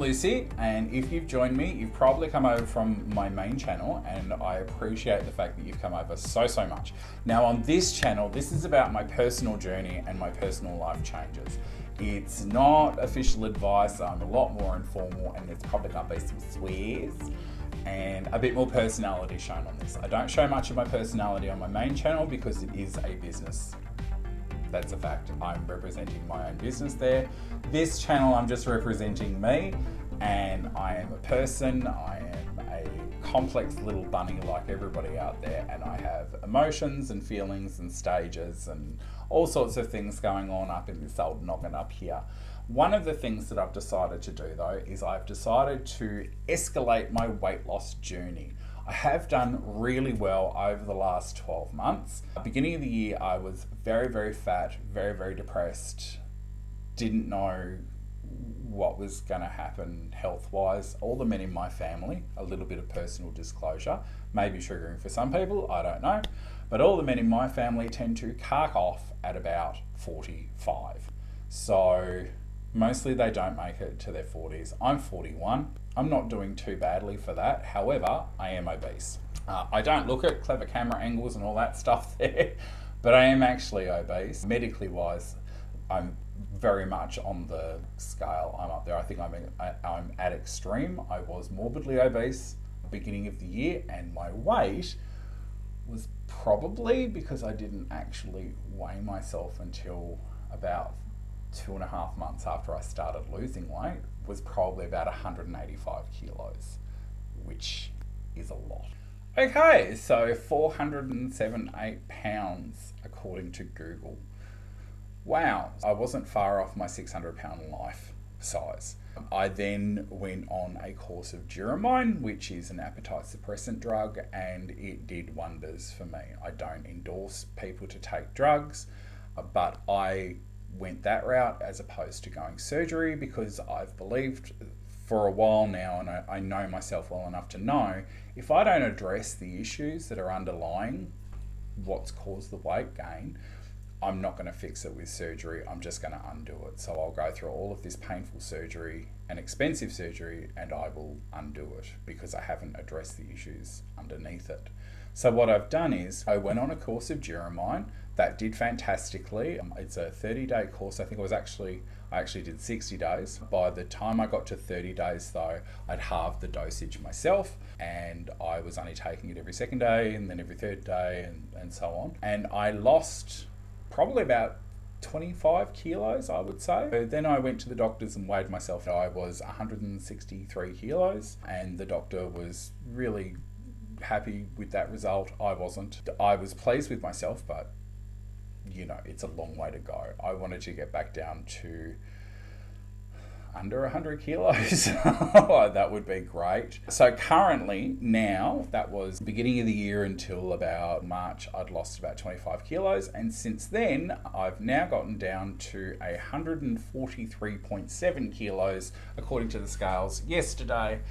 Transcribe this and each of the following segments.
LoseIt, and if you've joined me, you've probably come over from my main channel, and I appreciate the fact that you've come over so much. Now on this channel, this is about my personal journey and my personal life changes. It's not official advice, I'm a lot more informal, and there's probably going to be some swears and a bit more personality shown on this. I don't show much of my personality on my main channel because it is a business. That's a fact. I'm representing my own business there. This channel, I'm just representing me, and I am a person. I am a complex little bunny like everybody out there, and I have emotions and feelings and stages and all sorts of things going on up in this old noggin up here. One of the things that I've decided to do though is I've decided to escalate my weight loss journey. I have done really well over the last 12 months. At the beginning of the year, I was very fat, very depressed, didn't know what was going to happen health-wise. All the men in my family, a little bit of personal disclosure, maybe triggering for some people, I don't know, but all the men in my family tend to cark off at about 45. So mostly they don't make it to their 40s. I'm 41. I'm not doing too badly for that. However, I am obese. I don't look at clever camera angles and all that stuff there, but I am actually obese. Medically wise, I'm very much on the scale. I'm up there. I think I'm at extreme. I was morbidly obese beginning of the year, and my weight was probably, because I didn't actually weigh myself until about 2.5 months after I started losing weight, was probably about 185 kilos, which is a lot. Okay, so 407.8 pounds according to Google. Wow, I wasn't far off my 600-pound life size. I then went on a course of Duramine, which is an appetite suppressant drug, and it did wonders for me. I don't endorse people to take drugs, but I went that route as opposed to going surgery, because I've believed for a while now, and I know myself well enough to know, if I don't address the issues that are underlying what's caused the weight gain, I'm not going to fix it with surgery. I'm just going to undo it. So I'll go through all of this painful surgery and expensive surgery, and I will undo it because I haven't addressed the issues underneath it. So what I've done is I went on a course of Duramine. That did fantastically. It's a 30-day course. I actually did 60 days. By the time I got to 30 days though, I'd halved the dosage myself, and I was only taking it every second day and then every third day and so on. And I lost probably about 25 kilos, I would say. So then I went to the doctors and weighed myself. I was 163 kilos, and the doctor was really happy with that result. I wasn't. I was pleased with myself, but you know, it's a long way to go. I wanted to get back down to under 100 kilos. That would be great. So currently now, that was beginning of the year until about March, I'd lost about 25 kilos. And since then, I've now gotten down to 143.7 kilos, according to the scales yesterday.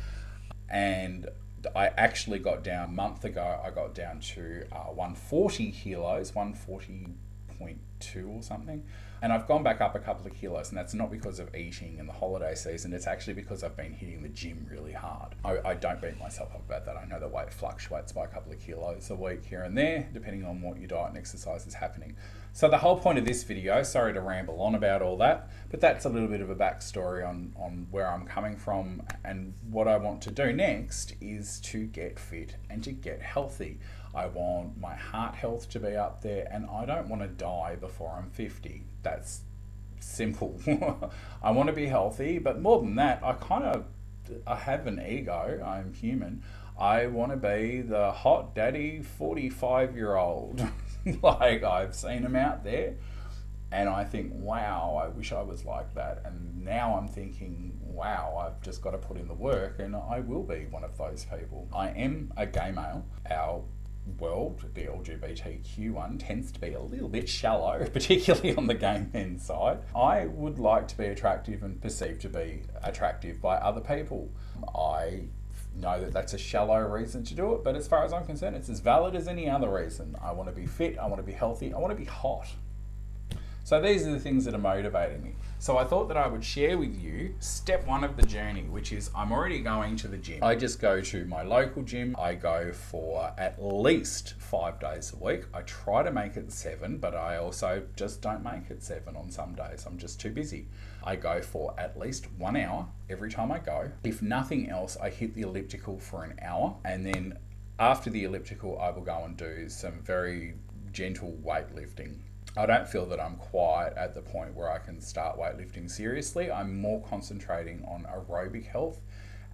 And I actually got down a month ago, I got down to 140 kilos, 140.2 or something, and I've gone back up a couple of kilos, and that's not because of eating in the holiday season. It's actually because I've been hitting the gym really hard. I don't beat myself up about that. I know the weight fluctuates by a couple of kilos a week here and there, depending on what your diet and exercise is happening. So the whole point of this video, sorry to ramble on about all that, but that's a little bit of a backstory on where I'm coming from, and what I want to do next is to get fit and to get healthy. I want my heart health to be up there, and I don't want to die before I'm 50. That's simple. I want to be healthy, but more than that, I have an ego. I'm human. I want to be the hot daddy 45-year-old. Like, I've seen them out there, and I think, wow, I wish I was like that. And now I'm thinking, wow, I've just got to put in the work, and I will be one of those people. I am a gay male. Our world, the LGBTQ one, tends to be a little bit shallow, particularly on the gay men's side. I would like to be attractive and perceived to be attractive by other people. I know that that's a shallow reason to do it, but as far as I'm concerned, it's as valid as any other reason. I want to be fit, I want to be healthy, I want to be hot. So these are the things that are motivating me. So I thought that I would share with you step one of the journey, which is I'm already going to the gym. I just go to my local gym. I go for at least 5 days a week. I try to make it 7, but I also just don't make it 7 on some days. I'm just too busy. I go for at least 1 hour every time I go. If nothing else, I hit the elliptical for an hour, and then after the elliptical, I will go and do some very gentle weightlifting. I don't feel that I'm quite at the point where I can start weightlifting seriously. I'm more concentrating on aerobic health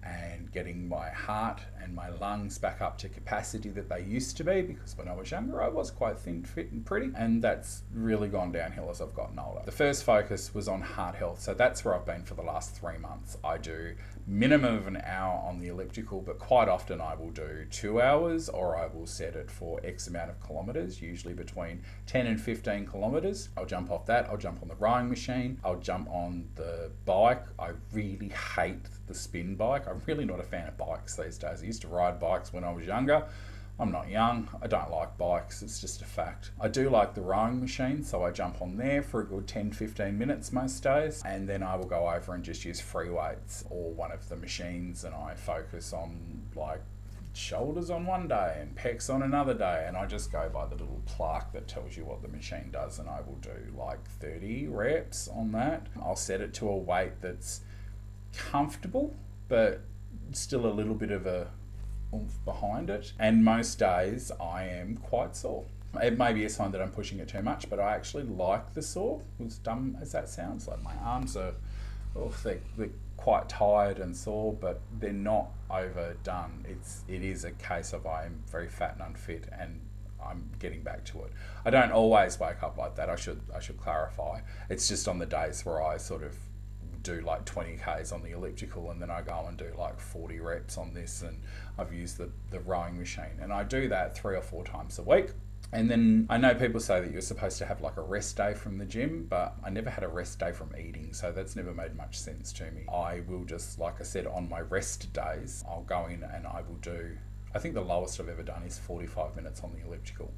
and getting my heart and my lungs back up to capacity that they used to be, because when I was younger I was quite thin, fit and pretty, and that's really gone downhill as I've gotten older. The first focus was on heart health, so that's where I've been for the last 3 months. I do minimum of an hour on the elliptical, but quite often I will do 2 hours, or I will set it for X amount of kilometres, usually between 10 and 15 kilometres. I'll jump off that, I'll jump on the rowing machine, I'll jump on the bike. I really hate the spin bike. I'm really not a fan of bikes these days. I used to ride bikes when I was younger. I'm not young. I don't like bikes. It's just a fact. I do like the rowing machine, so I jump on there for a good 10-15 minutes most days, and then I will go over and just use free weights or one of the machines, and I focus on like shoulders on one day and pecs on another day, and I just go by the little plaque that tells you what the machine does, and I will do like 30 reps on that. I'll set it to a weight that's comfortable but still a little bit of a oomph behind it, and most days I am quite sore. It may be a sign that I'm pushing it too much, but I actually like the sore, as dumb as that sounds. Like my arms are they're quite tired and sore, but they're not overdone. It is a case of I'm very fat and unfit, and I'm getting back to it. I don't always wake up like that. I should clarify. It's just on the days where I sort of do like 20 Ks on the elliptical, and then I go and do like 40 reps on this, and I've used the rowing machine, and I do that 3 or 4 times a week. And then I know people say that you're supposed to have like a rest day from the gym, but I never had a rest day from eating, so that's never made much sense to me. I will just, like I said, on my rest days, I'll go in and I will do, I think the lowest I've ever done is 45 minutes on the elliptical.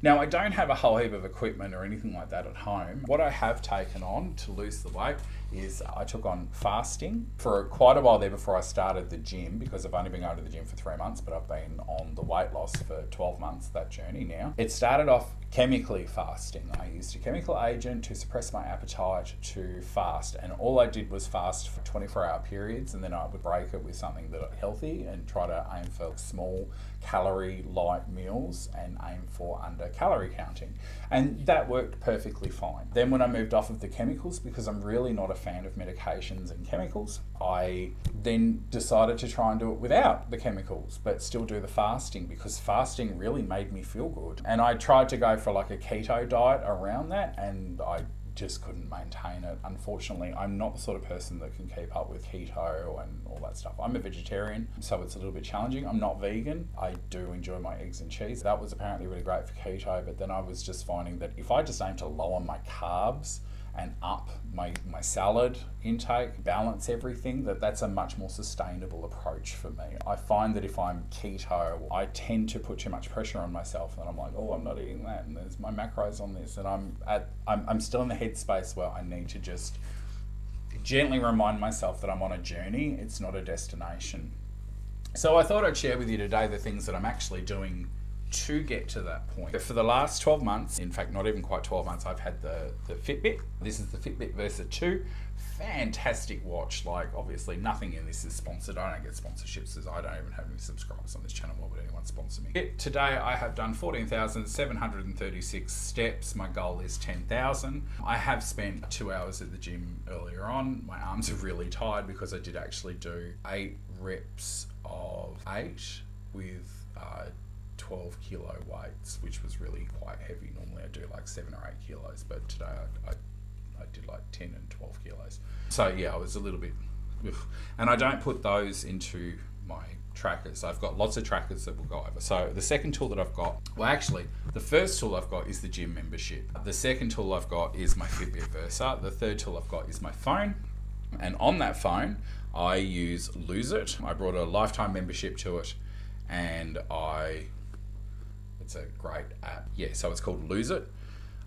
Now, I don't have a whole heap of equipment or anything like that at home. What I have taken on to lose the weight is I took on fasting for quite a while there before I started the gym, because I've only been going to the gym for 3 months, but I've been on the weight loss for 12 months, that journey now. It started off chemically fasting. I used a chemical agent to suppress my appetite to fast, and all I did was fast for 24-hour periods, and then I would break it with something that healthy and try to aim for small calorie light meals and aim for under calorie counting, and that worked perfectly fine. Then when I moved off of the chemicals, because I'm really not a fan of medications and chemicals, I then decided to try and do it without the chemicals but still do the fasting, because fasting really made me feel good. And I tried to go for like a keto diet around that, and I just couldn't maintain it. Unfortunately, I'm not the sort of person that can keep up with keto and all that stuff. I'm a vegetarian, so it's a little bit challenging. I'm not vegan. I do enjoy my eggs and cheese. That was apparently really great for keto, but then I was just finding that if I just aim to lower my carbs and up my salad intake, balance everything, that's a much more sustainable approach for me. I find that if I'm keto, I tend to put too much pressure on myself, and I'm like, oh, I'm not eating that, and there's my macros on this, and I'm still in the headspace where I need to just gently remind myself that I'm on a journey, it's not a destination. So I thought I'd share with you today the things that I'm actually doing to get to that point. For the last 12 months, in fact, not even quite 12 months, I've had the Fitbit. This is the Fitbit LoseIt 2. Fantastic watch. Like, obviously, nothing in this is sponsored. I don't get sponsorships, as I don't even have any subscribers on this channel. Why would anyone sponsor me? Today, I have done 14,736 steps. My goal is 10,000. I have spent 2 hours at the gym earlier on. My arms are really tired because I did actually do 8 reps of 8 with 12 kilo weights, which was really quite heavy. Normally I do like 7 or 8 kilos, but today I did like 10 and 12 kilos. So yeah, I was a little bit, and I don't put those into my trackers. I've got lots of trackers that will go over. So the second tool that I've got, well actually, the first tool I've got is the gym membership. The second tool I've got is my Fitbit Versa. The third tool I've got is my phone. And on that phone, I use LoseIt. I brought a lifetime membership to it, and it's a great app. Yeah, so it's called LoseIt.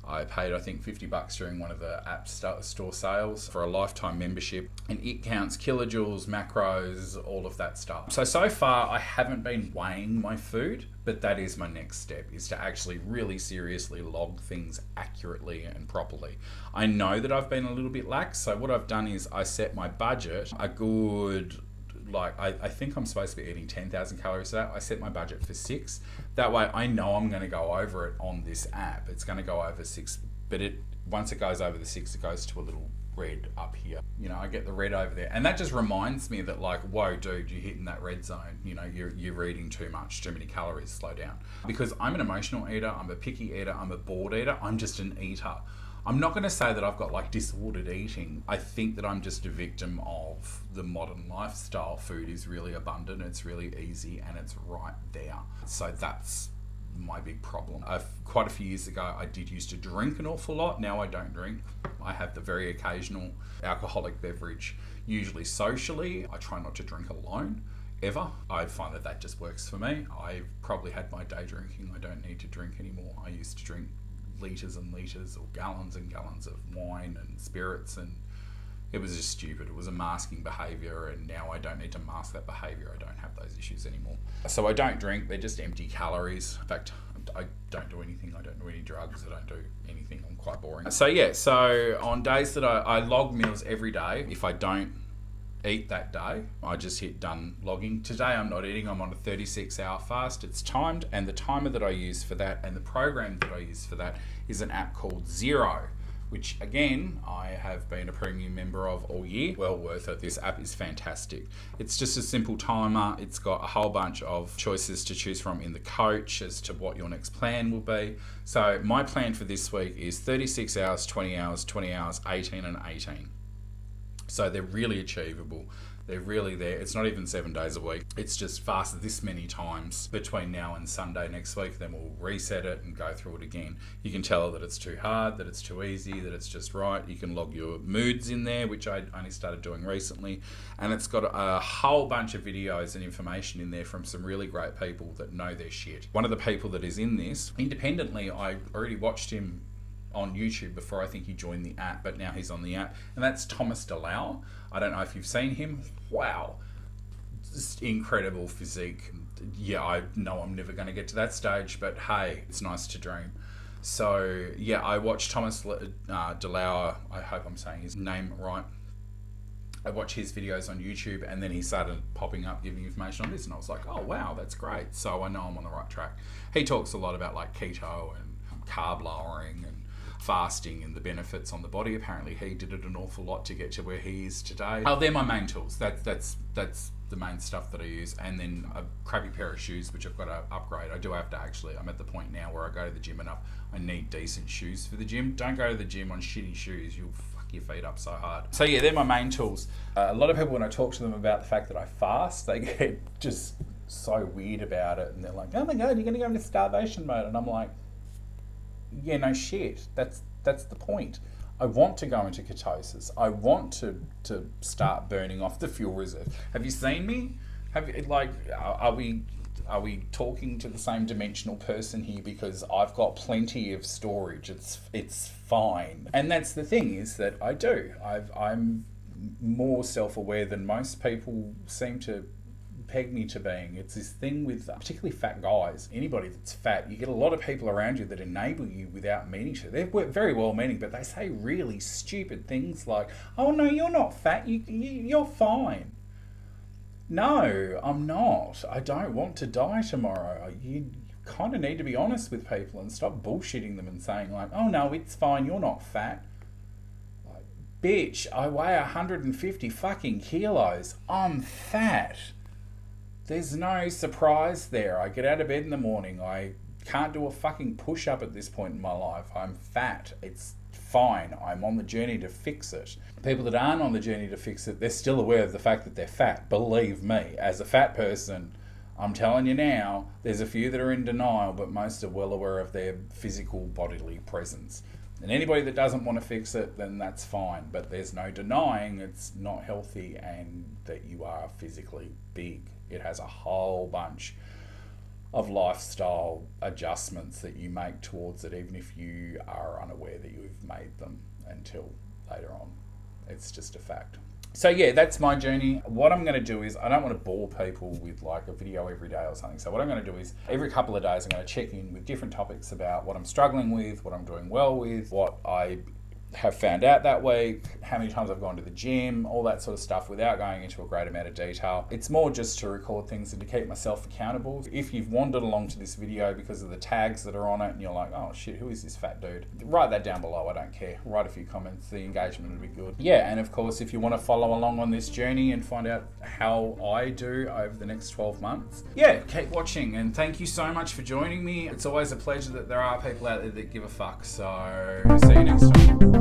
I paid, I think, $50 during one of the app store sales for a lifetime membership. And it counts kilojoules, macros, all of that stuff. So far, I haven't been weighing my food, but that is my next step, is to actually really seriously log things accurately and properly. I know that I've been a little bit lax, so what I've done is I set my budget a good... I think I'm supposed to be eating 10,000 calories a day. I set my budget for 6. That way I know I'm going to go over it on this app. It's going to go over 6, but once it goes over the 6, it goes to a little red up here. You know, I get the red over there. And that just reminds me that, like, whoa, dude, you're hitting that red zone. You know, you're eating too much, too many calories, slow down. Because I'm an emotional eater, I'm a picky eater, I'm a bored eater, I'm just an eater. I'm not going to say that I've got like disordered eating. I think that I'm just a victim of the modern lifestyle. Food is really abundant, it's really easy, and it's right there. So that's my big problem. Quite a few years ago, I did used to drink an awful lot. Now I don't drink. I have the very occasional alcoholic beverage, usually socially. I try not to drink alone, ever. I find that just works for me. I've probably had my day drinking. I don't need to drink anymore. I used to drink litres and litres or gallons and gallons of wine and spirits, and it was just stupid. It was a masking behaviour, and now I don't need to mask that behaviour. I don't have those issues anymore. So I don't drink. They're just empty calories. In fact, I don't do anything. I don't do any drugs. I don't do anything. I'm quite boring. So on days that I log meals every day, if I don't eat that day, I just hit done logging. Today I'm not eating. I'm on a 36-hour fast. It's timed, and the timer that I use for that and the program that I use for that is an app called Zero, which again I have been a premium member of all year. Well worth it. This app is fantastic. It's just a simple timer. It's got a whole bunch of choices to choose from in the coach as to what your next plan will be. So my plan for this week is 36 hours, 20 hours, 20 hours, 18 and 18. So they're really achievable. They're really there. It's not even 7 days a week. It's just fast this many times between now and Sunday next week. Then we'll reset it and go through it again. You can tell that it's too hard, that it's too easy, that it's just right. You can log your moods in there, which I only started doing recently. And it's got a whole bunch of videos and information in there from some really great people that know their shit. One of the people that is in this, independently, I already watched him on YouTube before I think he joined the app, but now he's on the app, and that's Thomas DeLauer. I don't know if you've seen him. Wow, just incredible physique. Yeah, I know I'm never going to get to that stage, but hey, it's nice to dream. So yeah, I watched Thomas DeLauer. I hope I'm saying his name right. I watched his videos on YouTube, and then he started popping up giving information on this, and I was like, oh wow, that's great. So I know I'm on the right track. He talks a lot about like keto and carb lowering and fasting and the benefits on the body. Apparently he did it an awful lot to get to where he is today. Oh, they're my main tools. That's the main stuff that I use. And then a crappy pair of shoes, which I've got to upgrade. I do have to actually, I'm at the point now where I go to the gym enough. I need decent shoes for the gym. Don't go to the gym on shitty shoes. You'll fuck your feet up so hard. So yeah, they're my main tools. A lot of people, when I talk to them about the fact that I fast, they get just so weird about it. And they're like, oh my God, you're going to go into starvation mode. And I'm like, yeah, no shit. That's the point. I want to go into ketosis. I want to start burning off the fuel reserve. Have you seen me? Are we talking to the same dimensional person here? Because I've got plenty of storage. It's fine. And that's the thing, is that I do. I'm more self-aware than most people seem to peg me to being. It's this thing with particularly fat guys. Anybody that's fat, you get a lot of people around you that enable you without meaning to. They're very well meaning, but they say really stupid things like, oh no, you're not fat, you're fine. No, I'm not. I don't want to die tomorrow. You kind of need to be honest with people and stop bullshitting them and saying like, oh no, it's fine, you're not fat. Like, bitch, I weigh 150 fucking kilos. I'm fat. There's no surprise there. I get out of bed in the morning. I can't do a fucking push-up at this point in my life. I'm fat. It's fine. I'm on the journey to fix it. People that aren't on the journey to fix it, they're still aware of the fact that they're fat. Believe me, as a fat person, I'm telling you now, there's a few that are in denial, but most are well aware of their physical bodily presence. And anybody that doesn't want to fix it, then that's fine. But there's no denying it's not healthy and that you are physically big. It has a whole bunch of lifestyle adjustments that you make towards it, even if you are unaware that you've made them until later on. It's just a fact. So yeah, that's my journey. What I'm going to do is, I don't want to bore people with like a video every day or something. So what I'm going to do is every couple of days, I'm going to check in with different topics about what I'm struggling with, what I'm doing well with, what I have found out that week, how many times I've gone to the gym, all that sort of stuff, without going into a great amount of detail. It's more just to record things and to keep myself accountable. If you've wandered along to this video because of the tags that are on it and you're like, oh shit, who is this fat dude? Write that down below, I don't care. Write a few comments, the engagement would be good. Yeah, and of course, if you want to follow along on this journey and find out how I do over the next 12 months, yeah, keep watching, and thank you so much for joining me. It's always a pleasure that there are people out there that give a fuck. So see you next time.